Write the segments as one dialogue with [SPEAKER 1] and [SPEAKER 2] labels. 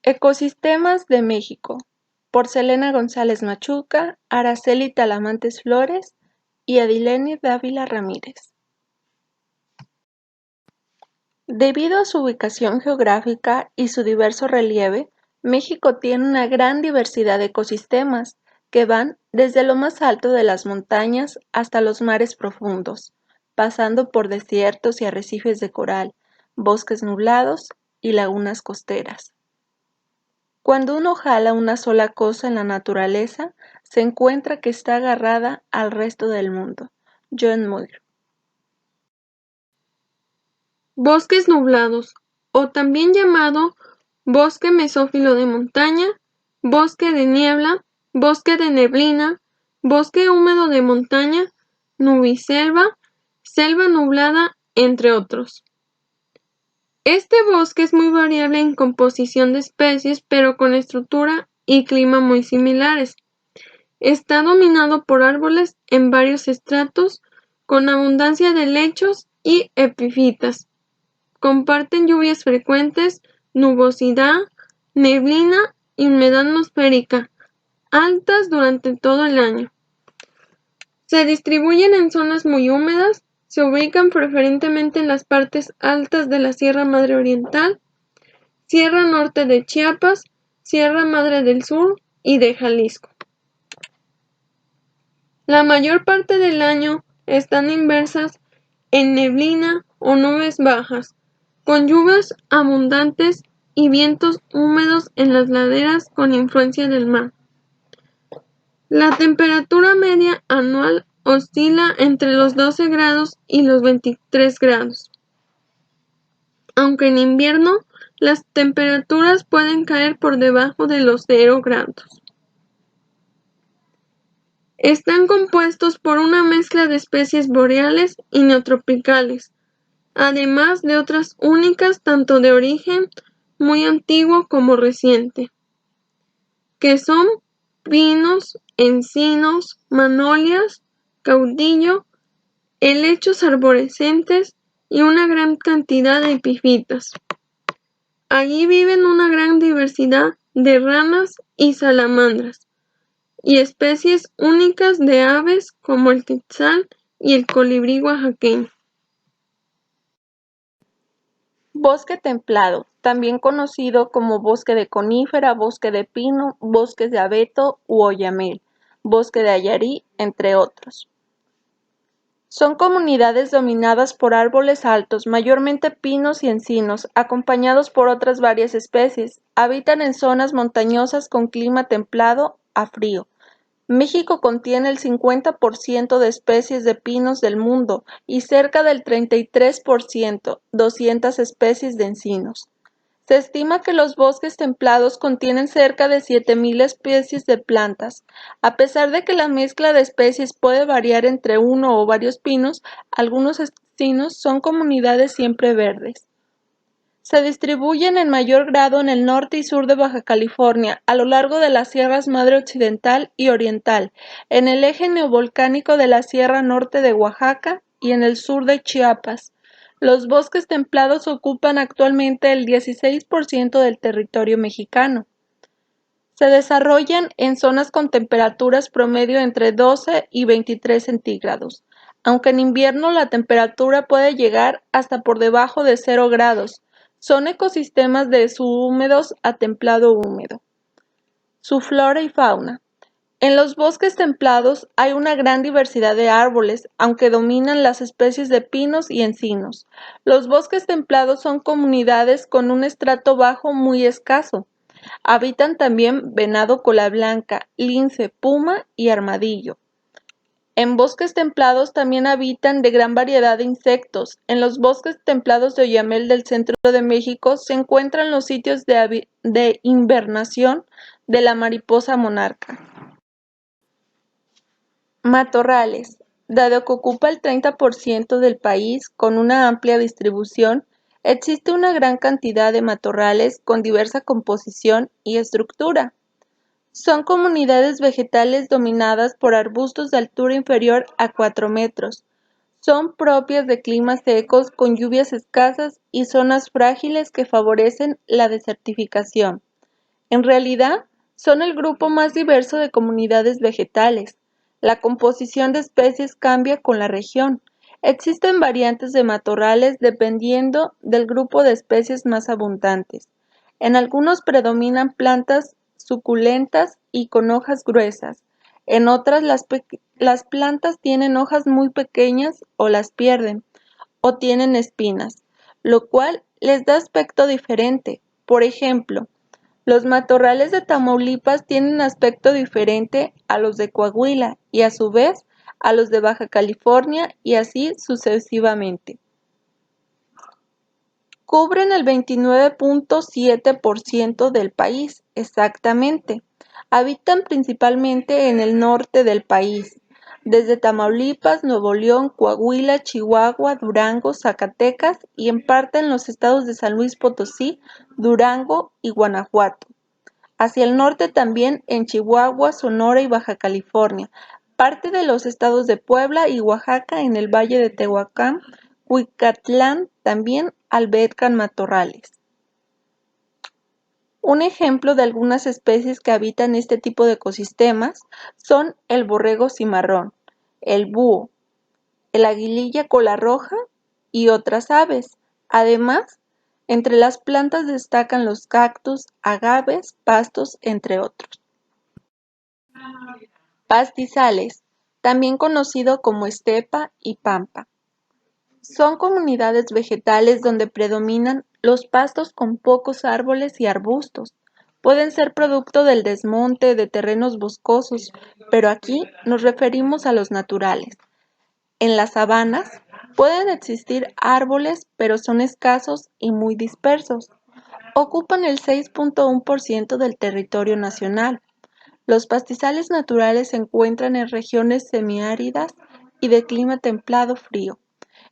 [SPEAKER 1] Ecosistemas de México, por Selena González Machuca, Araceli Talamantes Flores y Adilene Dávila Ramírez. Debido a su ubicación geográfica y su diverso relieve, México tiene una gran diversidad de ecosistemas que van desde lo más alto de las montañas hasta los mares profundos, pasando por desiertos y arrecifes de coral, bosques nublados y lagunas costeras. Cuando uno jala una sola cosa en la naturaleza, se encuentra que está agarrada al resto del mundo. John Muir.
[SPEAKER 2] Bosques nublados, o también llamado bosque mesófilo de montaña, bosque de niebla, bosque de neblina, bosque húmedo de montaña, nubiselva, selva nublada, entre otros. Este bosque es muy variable en composición de especies, pero con estructura y clima muy similares. Está dominado por árboles en varios estratos, con abundancia de lechos y epífitas. Comparten lluvias frecuentes, nubosidad, neblina y humedad atmosférica, altas durante todo el año. Se distribuyen en zonas muy húmedas, se ubican preferentemente en las partes altas de la Sierra Madre Oriental, Sierra Norte de Chiapas, Sierra Madre del Sur y de Jalisco. La mayor parte del año están inmersas en neblina o nubes bajas, con lluvias abundantes y vientos húmedos en las laderas con influencia del mar. La temperatura media anual oscila entre los 12 grados y los 23 grados. Aunque en invierno las temperaturas pueden caer por debajo de los 0 grados. Están compuestos por una mezcla de especies boreales y neotropicales, además de otras únicas tanto de origen muy antiguo como reciente, que son pinos, encinos, manolias, caudillo, helechos arborescentes y una gran cantidad de epífitas. Allí viven una gran diversidad de ranas y salamandras, y especies únicas de aves como el quetzal y el colibrí oaxaqueño.
[SPEAKER 1] Bosque templado, también conocido como bosque de conífera, bosque de pino, bosques de abeto u oyamel, bosque de ayarí, entre otros. Son comunidades dominadas por árboles altos, mayormente pinos y encinos, acompañados por otras varias especies. Habitan en zonas montañosas con clima templado a frío. México contiene el 50% de especies de pinos del mundo y cerca del 33%, 200 especies de encinos. Se estima que los bosques templados contienen cerca de 7.000 especies de plantas. A pesar de que la mezcla de especies puede variar entre uno o varios pinos, algunos encinos son comunidades siempre verdes. Se distribuyen en mayor grado en el norte y sur de Baja California, a lo largo de las sierras Madre Occidental y Oriental, en el eje neovolcánico de la Sierra Norte de Oaxaca y en el sur de Chiapas. Los bosques templados ocupan actualmente el 16% del territorio mexicano. Se desarrollan en zonas con temperaturas promedio entre 12 y 23 centígrados, aunque en invierno la temperatura puede llegar hasta por debajo de 0 grados. Son ecosistemas de subhúmedos a templado húmedo. Su flora y fauna. En los bosques templados hay una gran diversidad de árboles, aunque dominan las especies de pinos y encinos. Los bosques templados son comunidades con un estrato bajo muy escaso. Habitan también venado cola blanca, lince, puma y armadillo. En bosques templados también habitan de gran variedad de insectos. En los bosques templados de Oyamel del centro de México se encuentran los sitios de invernación de la mariposa monarca. Matorrales. Dado que ocupa el 30% del país con una amplia distribución, existe una gran cantidad de matorrales con diversa composición y estructura. Son comunidades vegetales dominadas por arbustos de altura inferior a 4 metros. Son propias de climas secos con lluvias escasas y zonas frágiles que favorecen la desertificación. En realidad, son el grupo más diverso de comunidades vegetales. La composición de especies cambia con la región. Existen variantes de matorrales dependiendo del grupo de especies más abundantes. En algunos predominan plantas suculentas y con hojas gruesas. En otras las plantas tienen hojas muy pequeñas o las pierden, o tienen espinas, lo cual les da aspecto diferente. Por ejemplo, los matorrales de Tamaulipas tienen aspecto diferente a los de Coahuila y a su vez a los de Baja California y así sucesivamente. Cubren el 29.7% del país, exactamente. Habitan principalmente en el norte del país, desde Tamaulipas, Nuevo León, Coahuila, Chihuahua, Durango, Zacatecas y en parte en los estados de San Luis Potosí, Durango y Guanajuato. Hacia el norte también en Chihuahua, Sonora y Baja California, parte de los estados de Puebla y Oaxaca en el valle de Tehuacán, Cuicatlán también albergan matorrales. Un ejemplo de algunas especies que habitan este tipo de ecosistemas son el borrego cimarrón, el búho, el aguililla cola roja y otras aves. Además, entre las plantas destacan los cactus, agaves, pastos, entre otros. Pastizales, también conocido como estepa y pampa. Son comunidades vegetales donde predominan los pastos con pocos árboles y arbustos. Pueden ser producto del desmonte de terrenos boscosos, pero aquí nos referimos a los naturales. En las sabanas pueden existir árboles, pero son escasos y muy dispersos. Ocupan el 6.1% del territorio nacional. Los pastizales naturales se encuentran en regiones semiáridas y de clima templado-frío.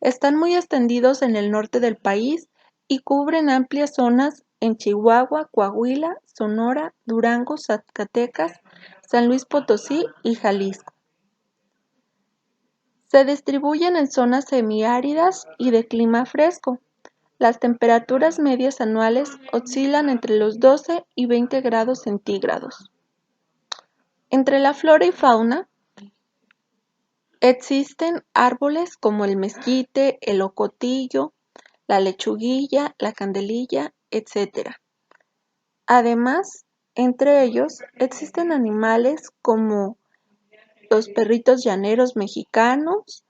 [SPEAKER 1] Están muy extendidos en el norte del país y cubren amplias zonas en Chihuahua, Coahuila, Sonora, Durango, Zacatecas, San Luis Potosí y Jalisco. Se distribuyen en zonas semiáridas y de clima fresco. Las temperaturas medias anuales oscilan entre los 12 y 20 grados centígrados. Entre la flora y fauna existen árboles como el mezquite, el ocotillo, la lechuguilla, la candelilla, etc. Además, entre ellos existen animales como los perritos llaneros mexicanos,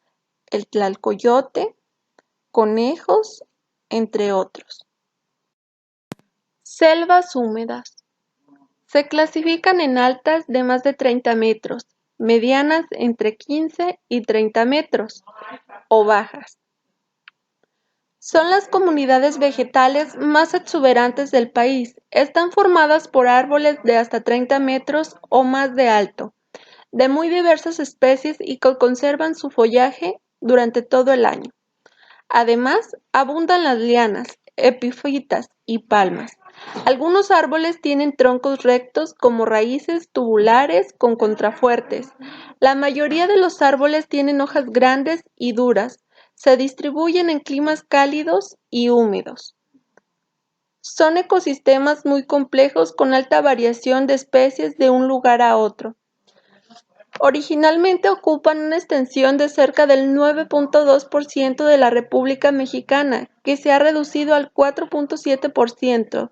[SPEAKER 1] el tlalcoyote, conejos, entre otros. Selvas húmedas. Se clasifican en altas de más de 30 metros, medianas entre 15 y 30 metros o bajas. Son las comunidades vegetales más exuberantes del país. Están formadas por árboles de hasta 30 metros o más de alto, de muy diversas especies y que conservan su follaje durante todo el año. Además, abundan las lianas, epifitas y palmas. Algunos árboles tienen troncos rectos como raíces tubulares con contrafuertes. La mayoría de los árboles tienen hojas grandes y duras. Se distribuyen en climas cálidos y húmedos. Son ecosistemas muy complejos con alta variación de especies de un lugar a otro. Originalmente ocupan una extensión de cerca del 9.2% de la República Mexicana, que se ha reducido al 4.7%.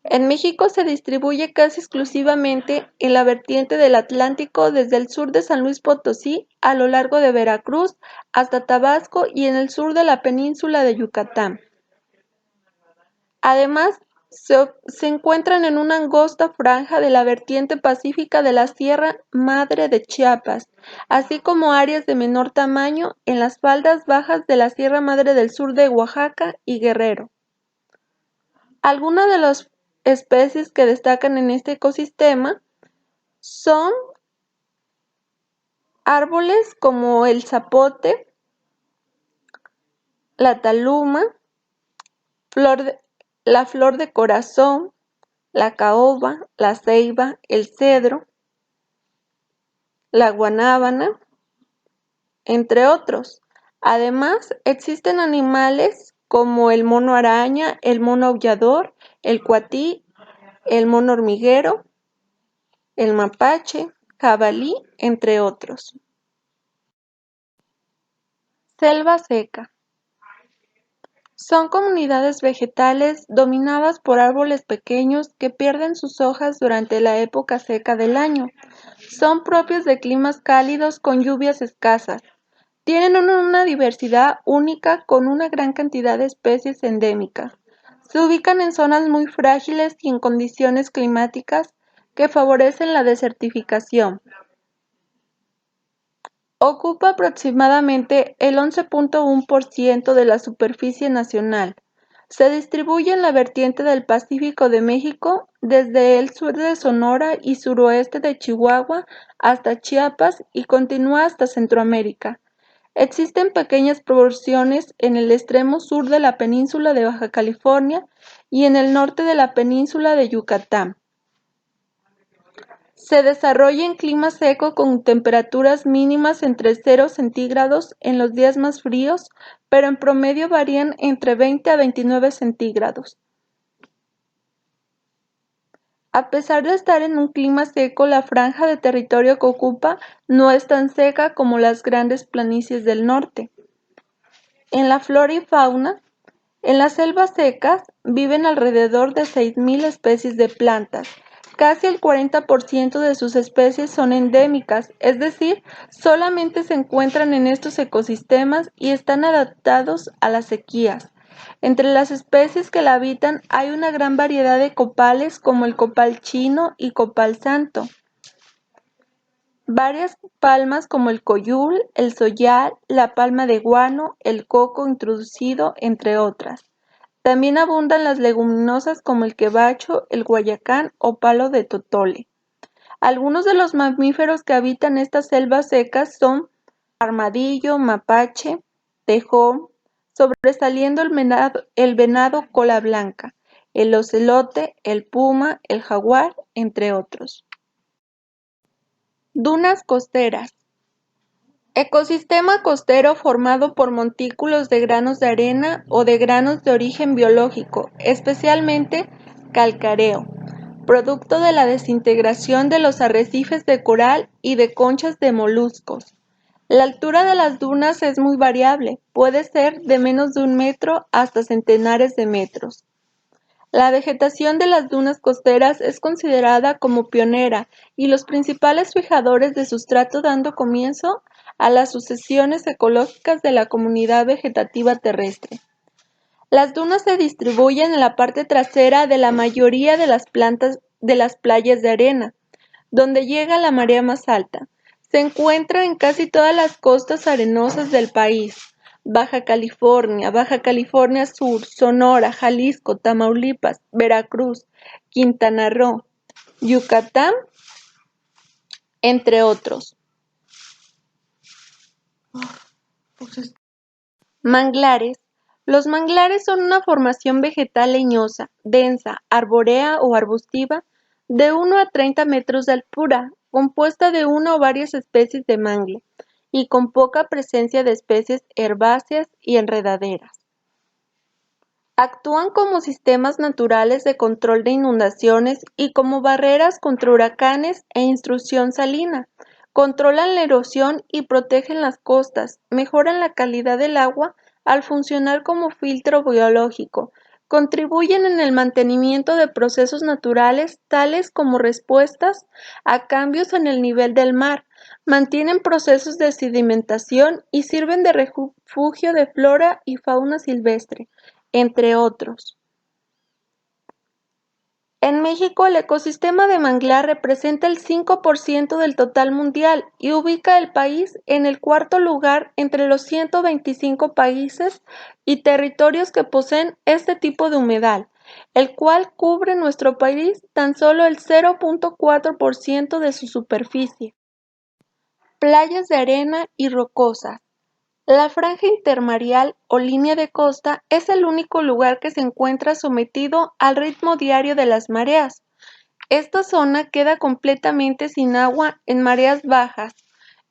[SPEAKER 1] En México se distribuye casi exclusivamente en la vertiente del Atlántico desde el sur de San Luis Potosí a lo largo de Veracruz hasta Tabasco y en el sur de la península de Yucatán. Además, se encuentran en una angosta franja de la vertiente pacífica de la Sierra Madre de Chiapas, así como áreas de menor tamaño en las faldas bajas de la Sierra Madre del Sur de Oaxaca y Guerrero. Algunas de las especies que destacan en este ecosistema son árboles como el zapote, la taluma, la flor de corazón, la caoba, la ceiba, el cedro, la guanábana, entre otros. Además, existen animales como el mono araña, el mono aullador, el cuatí el mono hormiguero, el mapache, jabalí, entre otros. Selva seca. Son comunidades vegetales dominadas por árboles pequeños que pierden sus hojas durante la época seca del año. Son propios de climas cálidos con lluvias escasas. Tienen una diversidad única con una gran cantidad de especies endémicas. Se ubican en zonas muy frágiles y en condiciones climáticas que favorecen la desertificación. Ocupa aproximadamente el 11.1% de la superficie nacional. Se distribuye en la vertiente del Pacífico de México, desde el sur de Sonora y suroeste de Chihuahua hasta Chiapas y continúa hasta Centroamérica. Existen pequeñas porciones en el extremo sur de la península de Baja California y en el norte de la península de Yucatán. Se desarrolla en clima seco con temperaturas mínimas entre 0 centígrados en los días más fríos, pero en promedio varían entre 20 a 29 centígrados. A pesar de estar en un clima seco, la franja de territorio que ocupa no es tan seca como las grandes planicies del norte. En la flora y fauna, en las selvas secas viven alrededor de 6.000 especies de plantas. Casi el 40% de sus especies son endémicas, es decir, solamente se encuentran en estos ecosistemas y están adaptados a las sequías. Entre las especies que la habitan hay una gran variedad de copales como el copal chino y copal santo. Varias palmas como el coyul, el soyal, la palma de guano, el coco introducido, entre otras. También abundan las leguminosas como el quebacho, el guayacán o palo de totole. Algunos de los mamíferos que habitan estas selvas secas son armadillo, mapache, tejón, sobresaliendo el venado cola blanca, el ocelote, el puma, el jaguar, entre otros. Dunas costeras. Ecosistema costero formado por montículos de granos de arena o de granos de origen biológico, especialmente calcáreo, producto de la desintegración de los arrecifes de coral y de conchas de moluscos. La altura de las dunas es muy variable, puede ser de menos de 1 metro hasta centenares de metros. La vegetación de las dunas costeras es considerada como pionera y los principales fijadores de sustrato dando comienzo a las sucesiones ecológicas de la comunidad vegetativa terrestre. Las dunas se distribuyen en la parte trasera de la mayoría de las playas de arena, donde llega la marea más alta. Se encuentra en casi todas las costas arenosas del país. Baja California Sur, Sonora, Jalisco, Tamaulipas, Veracruz, Quintana Roo, Yucatán, entre otros. Manglares. Los manglares son una formación vegetal leñosa, densa, arbórea o arbustiva, de 1 a 30 metros de altura, compuesta de una o varias especies de mangle, y con poca presencia de especies herbáceas y enredaderas. Actúan como sistemas naturales de control de inundaciones y como barreras contra huracanes e intrusión salina. Controlan la erosión y protegen las costas, mejoran la calidad del agua al funcionar como filtro biológico, contribuyen en el mantenimiento de procesos naturales tales como respuestas a cambios en el nivel del mar, mantienen procesos de sedimentación y sirven de refugio de flora y fauna silvestre, entre otros. En México, el ecosistema de manglar representa el 5% del total mundial y ubica al país en el 4º lugar entre los 125 países y territorios que poseen este tipo de humedal, el cual cubre nuestro país tan solo el 0.4% de su superficie. Playas de arena y rocosas. La franja intermareal o línea de costa es el único lugar que se encuentra sometido al ritmo diario de las mareas. Esta zona queda completamente sin agua en mareas bajas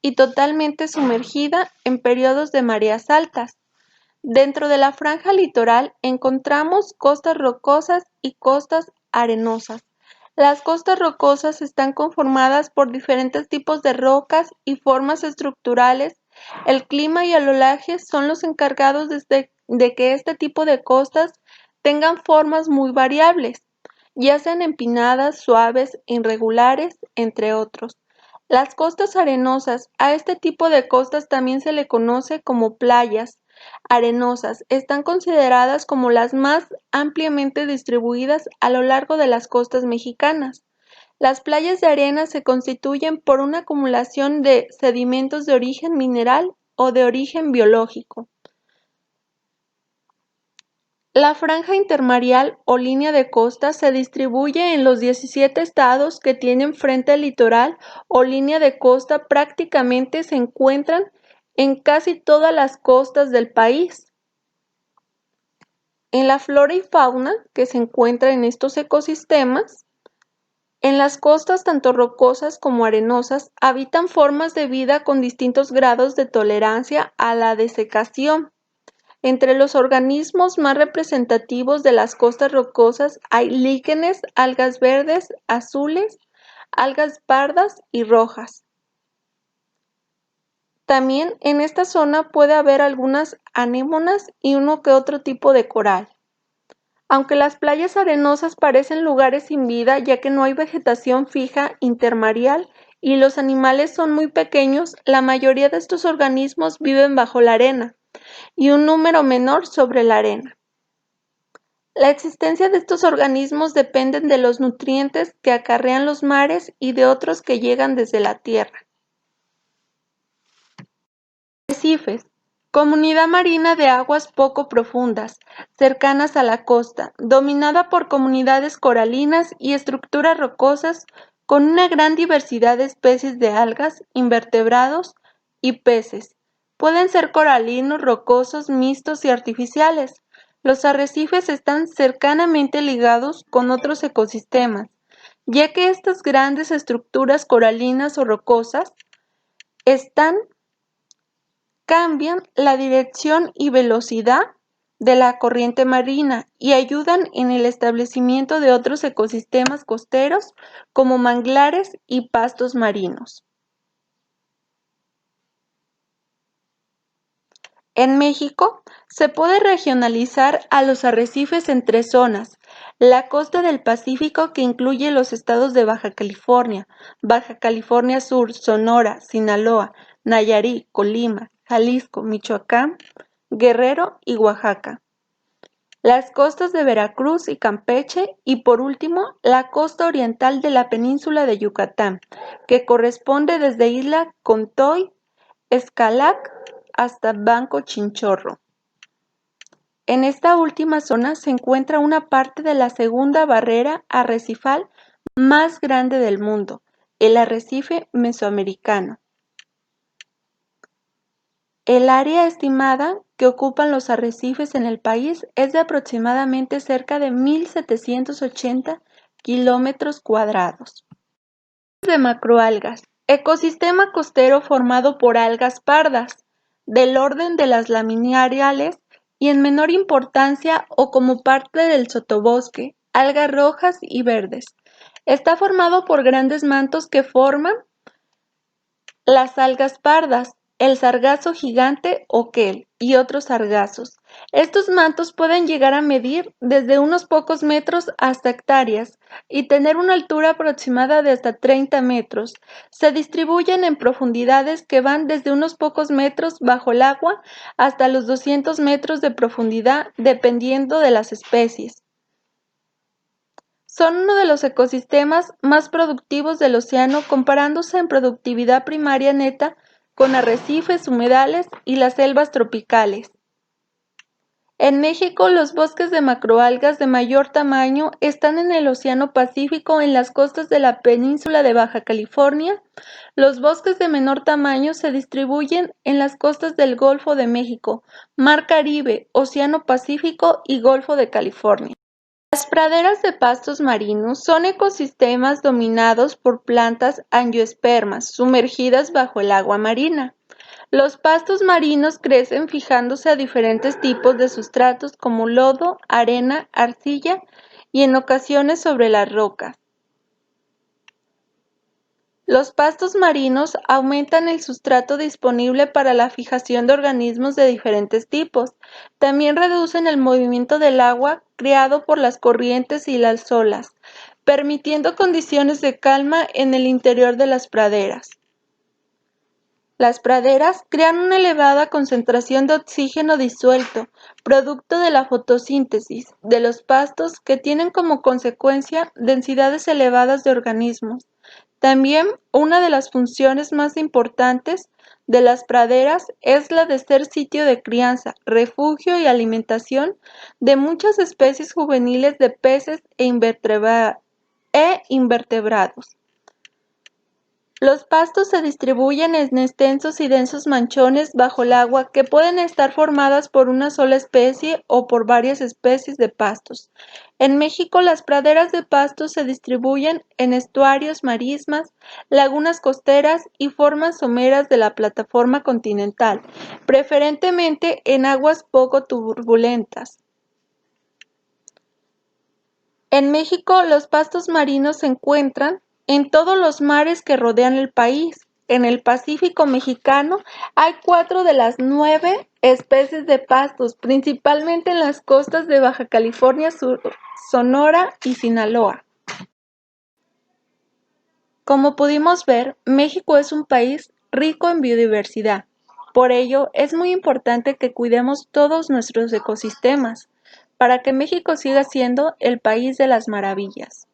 [SPEAKER 1] y totalmente sumergida en periodos de mareas altas. Dentro de la franja litoral encontramos costas rocosas y costas arenosas, Las costas rocosas están conformadas por diferentes tipos de rocas y formas estructurales. El clima y el oleaje son los encargados de que este tipo de costas tengan formas muy variables, ya sean empinadas, suaves, irregulares, entre otros. Las costas arenosas, a este tipo de costas también se le conoce como playas arenosas, están consideradas como las más ampliamente distribuidas a lo largo de las costas mexicanas. Las playas de arena se constituyen por una acumulación de sedimentos de origen mineral o de origen biológico. La franja intermareal o línea de costa se distribuye en los 17 estados que tienen frente litoral o línea de costa, prácticamente se encuentran en casi todas las costas del país. En la flora y fauna que se encuentra en estos ecosistemas, en las costas tanto rocosas como arenosas habitan formas de vida con distintos grados de tolerancia a la desecación. Entre los organismos más representativos de las costas rocosas hay líquenes, algas verdes, azules, algas pardas y rojas. También en esta zona puede haber algunas anémonas y uno que otro tipo de coral. Aunque las playas arenosas parecen lugares sin vida, ya que no hay vegetación fija intermareal y los animales son muy pequeños, la mayoría de estos organismos viven bajo la arena y un número menor sobre la arena. La existencia de estos organismos depende de los nutrientes que acarrean los mares y de otros que llegan desde la tierra. Arrecifes. Comunidad marina de aguas poco profundas, cercanas a la costa, dominada por comunidades coralinas y estructuras rocosas con una gran diversidad de especies de algas, invertebrados y peces. Pueden ser coralinos, rocosos, mixtos y artificiales. Los arrecifes están cercanamente ligados con otros ecosistemas, ya que estas grandes estructuras coralinas o rocosas cambian la dirección y velocidad de la corriente marina y ayudan en el establecimiento de otros ecosistemas costeros como manglares y pastos marinos. En México se puede regionalizar a los arrecifes en 3 zonas: la costa del Pacífico, que incluye los estados de Baja California Sur, Sonora, Sinaloa, Nayarit, Colima, Jalisco, Michoacán, Guerrero y Oaxaca; las costas de Veracruz y Campeche; y por último, la costa oriental de la península de Yucatán, que corresponde desde Isla Contoy, Xcalac hasta Banco Chinchorro. En esta última zona se encuentra una parte de la segunda barrera arrecifal más grande del mundo, el arrecife mesoamericano. El área estimada que ocupan los arrecifes en el país es de aproximadamente cerca de 1.780 kilómetros cuadrados. De macroalgas. Ecosistema costero formado por algas pardas, del orden de las laminariales y en menor importancia o como parte del sotobosque, algas rojas y verdes. Está formado por grandes mantos que forman las algas pardas, el sargazo gigante o quel y otros sargazos. Estos mantos pueden llegar a medir desde unos pocos metros hasta hectáreas y tener una altura aproximada de hasta 30 metros. Se distribuyen en profundidades que van desde unos pocos metros bajo el agua hasta los 200 metros de profundidad, dependiendo de las especies. Son uno de los ecosistemas más productivos del océano, comparándose en productividad primaria neta con arrecifes, humedales y las selvas tropicales. En México, los bosques de macroalgas de mayor tamaño están en el Océano Pacífico, en las costas de la península de Baja California. Los bosques de menor tamaño se distribuyen en las costas del Golfo de México, Mar Caribe, Océano Pacífico y Golfo de California. Las praderas de pastos marinos son ecosistemas dominados por plantas angiospermas sumergidas bajo el agua marina. Los pastos marinos crecen fijándose a diferentes tipos de sustratos como lodo, arena, arcilla y en ocasiones sobre las rocas. Los pastos marinos aumentan el sustrato disponible para la fijación de organismos de diferentes tipos. También reducen el movimiento del agua creado por las corrientes y las olas, permitiendo condiciones de calma en el interior de las praderas. Las praderas crean una elevada concentración de oxígeno disuelto, producto de la fotosíntesis de los pastos, que tienen como consecuencia densidades elevadas de organismos. También una de las funciones más importantes de las praderas es la de ser sitio de crianza, refugio y alimentación de muchas especies juveniles de peces e invertebrados. Los pastos se distribuyen en extensos y densos manchones bajo el agua que pueden estar formadas por una sola especie o por varias especies de pastos. En México, las praderas de pastos se distribuyen en estuarios, marismas, lagunas costeras y formas someras de la plataforma continental, preferentemente en aguas poco turbulentas. En México, los pastos marinos se encuentran en todos los mares que rodean el país. En el Pacífico mexicano hay 4 de las 9 especies de pastos, principalmente en las costas de Baja California Sur, Sonora y Sinaloa. Como pudimos ver, México es un país rico en biodiversidad. Por ello, es muy importante que cuidemos todos nuestros ecosistemas, para que México siga siendo el país de las maravillas.